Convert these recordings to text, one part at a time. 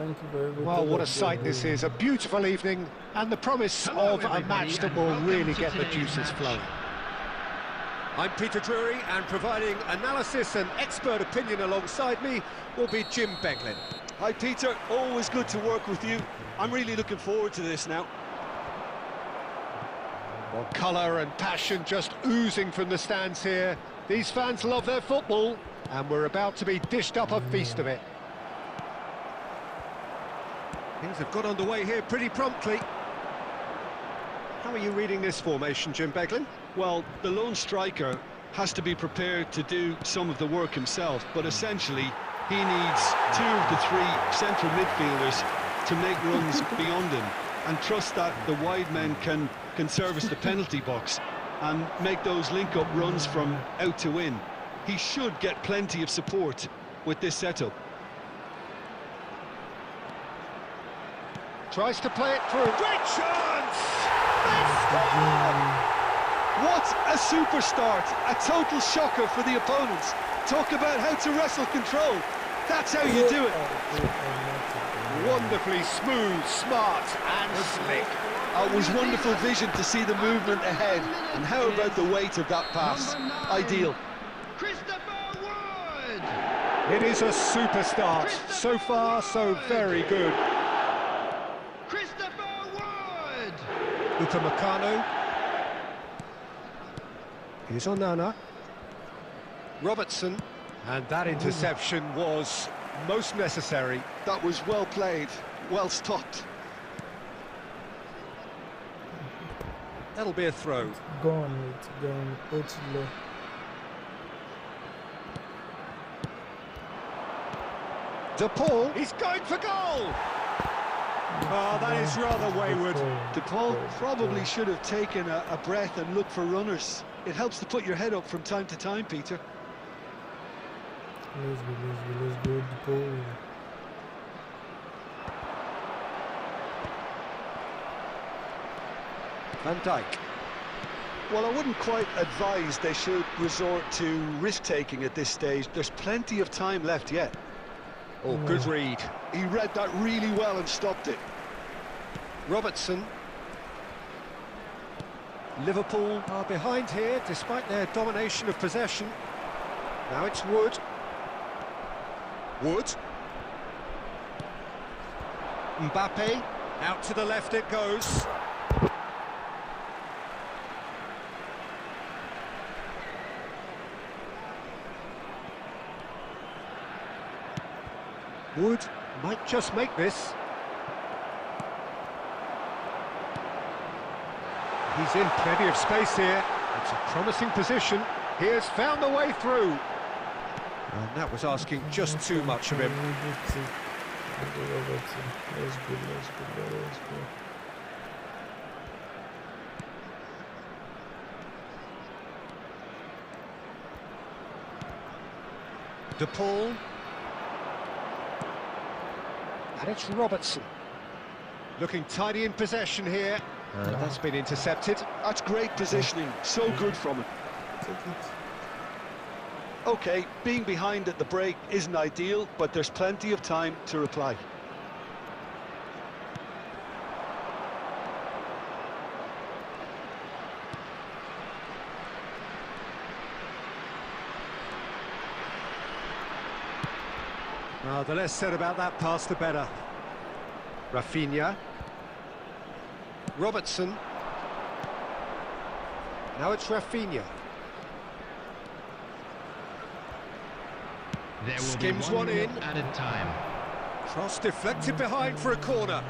Thank you very much. Well, what a sight this is. A beautiful evening and the promise of a match that will really get the juices flowing. I'm Peter Drury, and providing analysis and expert opinion alongside me will be Jim Beglin. Hi Peter, always good to work with you. I'm really looking forward to this now. Well, colour and passion just oozing from the stands here. These fans love their football, and we're about to be dished up a feast of it. Things have got underway here pretty promptly. How are you reading this formation, Jim Beglin? Well, the lone striker has to be prepared to do some of the work himself, but essentially he needs 2 of the 3 central midfielders to make runs beyond him and trust that the wide men can service the penalty box and make those link-up runs from out to in. He should get plenty of support with this setup. Tries to play it through. Great chance! What a super start! A total shocker for the opponents. Talk about how to wrestle control. That's how you do it. Wonderfully smooth, smart and slick. It was wonderful vision to see the movement ahead. And how about the weight of that pass? Ideal. It is a super start. So far, so very good. Upamecano. Here's Onana. Robertson. And that interception was most necessary. That was well played, well stopped. That'll be a throw. Gone. It's low. De Paul, he's going for goal! Oh, that is rather wayward. De Paul probably should have taken a breath and looked for runners. It helps to put your head up from time to time, Peter. Let's go, De Paul. Van Dijk. Well, I wouldn't quite advise they should resort to risk-taking at this stage. There's plenty of time left yet. Oh, good read. He read that really well and stopped it. Robertson. Liverpool are behind here, despite their domination of possession. Now it's Wood. Wood. Mbappe. Out to the left it goes. Wood might just make this. He's in plenty of space here. It's a promising position. He has found the way through. And that was asking just too much of him. De Paul. And it's Robertson. Looking tidy in possession here. And that's been intercepted. That's great positioning. So good from him. OK, being behind at the break isn't ideal, but there's plenty of time to reply. Well, the less said about that pass, the better. Rafinha. Robertson. Now it's Rafinha. Skims one in. Added time. Cross deflected behind for a corner.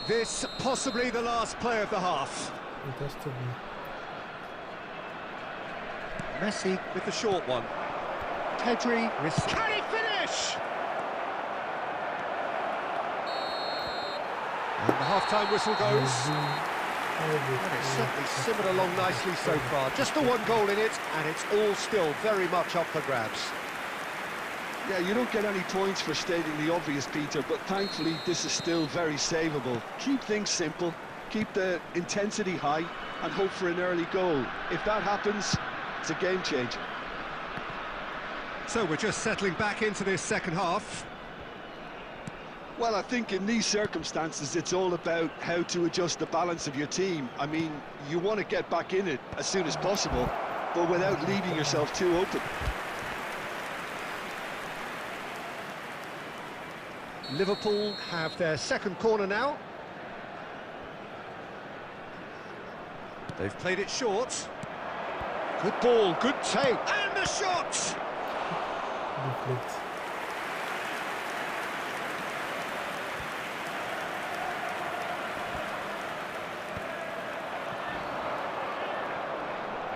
This possibly the last play of the half. It has to be. Messi with the short one. Pedri with... Can he finish? And the half-time whistle goes. And it's certainly simmered along nicely so far. Just the one goal in it, and it's all still very much up for grabs. Yeah, you don't get any points for stating the obvious, Peter, but thankfully this is still very savable. Keep things simple, keep the intensity high, and hope for an early goal. If that happens, it's a game changer. So we're just settling back into this second half. Well, I think in these circumstances, it's all about how to adjust the balance of your team. I mean, you want to get back in it as soon as possible, but without leaving yourself too open. Liverpool have their second corner now. They've played it short. Good ball, good take. And the shot! Deflect.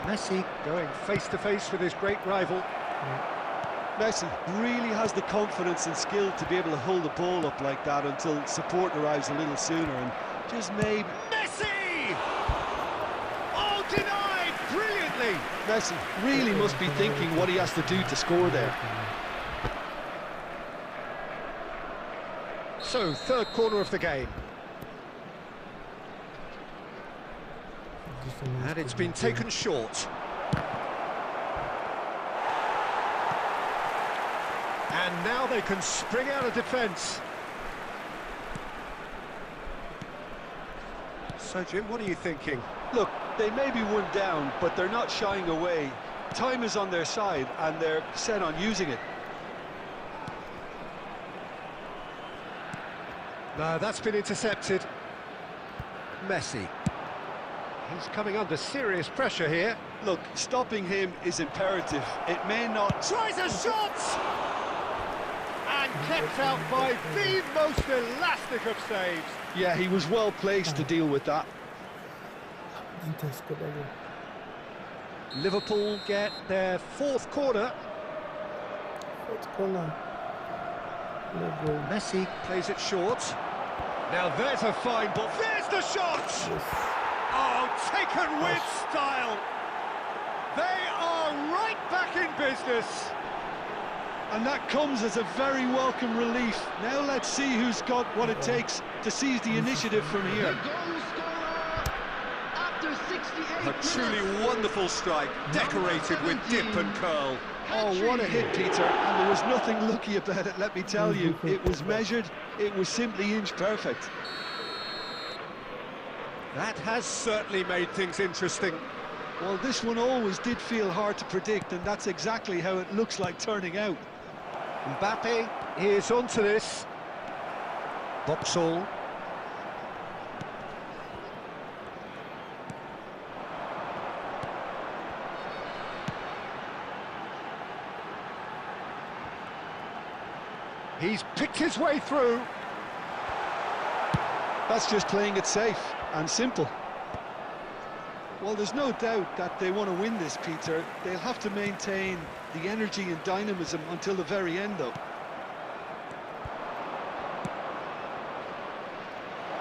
Messi going face-to-face with his great rival. Messi really has the confidence and skill to be able to hold the ball up like that until support arrives a little sooner, and just maybe... Messi! Oh, denied brilliantly! Messi really must be thinking what he has to do to score there. So, third corner of the game. And it's been taken short. And now they can spring out of defence. So, Jim, what are you thinking? Look, they may be one down, but they're not shying away. Time is on their side, and they're set on using it. No, that's been intercepted. Messi. He's coming under serious pressure here. Look, stopping him is imperative. It may not... Tries a shot! And kept out by the most elastic of saves. Yeah, he was well placed to deal with that. Liverpool get their fourth corner. Fourth corner. No goal. Messi plays it short. Now there's a fine ball. There's the shot! Yes. Oh, taken with style. They are right back in business. And that comes as a very welcome relief. Now let's see who's got what it takes to seize the initiative from here. A truly wonderful strike, decorated with dip and curl. Oh, what a hit, Peter. And there was nothing lucky about it, let me tell you. It was measured, it was simply inch perfect. That has certainly made things interesting. Well, this one always did feel hard to predict, and that's exactly how it looks like turning out. Mbappe is onto this. Boxall. He's picked his way through. That's just playing it safe and simple. Well, there's no doubt that they want to win this, Peter. They'll have to maintain the energy and dynamism until the very end, though.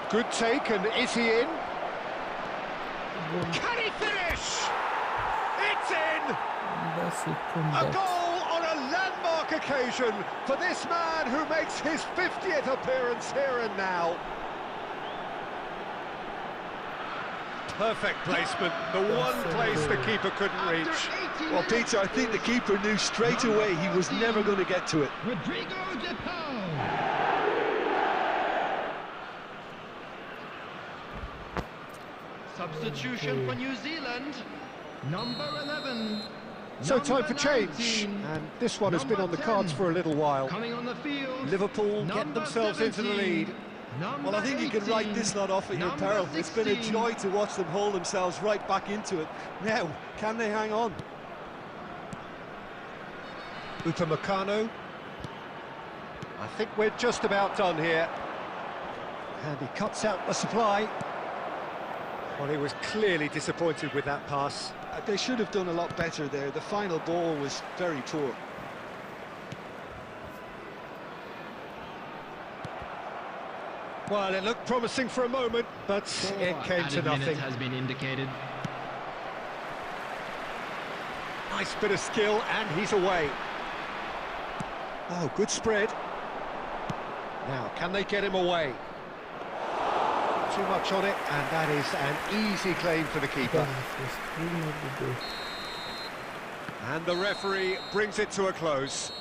Good take, and is he in? Can he finish? It's in! A goal on a landmark occasion for this man who makes his 50th appearance here and now. Perfect placement, the one place the keeper couldn't reach. Well, Peter, I think the keeper knew straight away he was never going to get to it. Substitution for New Zealand, number 11. So time for change, and this one has been on the cards for a little while. Coming on the field, Liverpool get themselves into the lead. Well, I think you can write this lot off at your peril. It's been a joy to watch them hold themselves right back into it. Now, can they hang on? Upamecano. I think we're just about done here. And he cuts out the supply. Well, he was clearly disappointed with that pass. They should have done a lot better there. The final ball was very poor. Well, it looked promising for a moment, but it came to nothing. Has been indicated. Nice bit of skill, and he's away. Oh, good spread. Now, can they get him away? Too much on it, and that is an easy claim for the keeper. And the referee brings it to a close.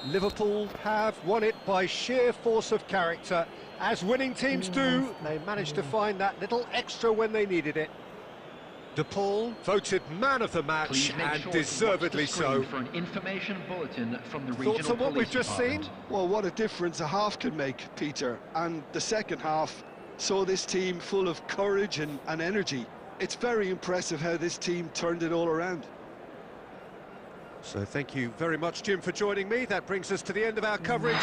Liverpool have won it by sheer force of character. As winning teams do, they managed to find that little extra when they needed it. De Paul voted man of the match, Please make and sure to watch deservedly the screen so. for an information bulletin from the regional Thoughts on what we've police just seen? department. Well, what a difference a half can make, Peter. And the second half saw this team full of courage and energy. It's very impressive how this team turned it all around. So thank you very much, Jim, for joining me. That brings us to the end of our coverage.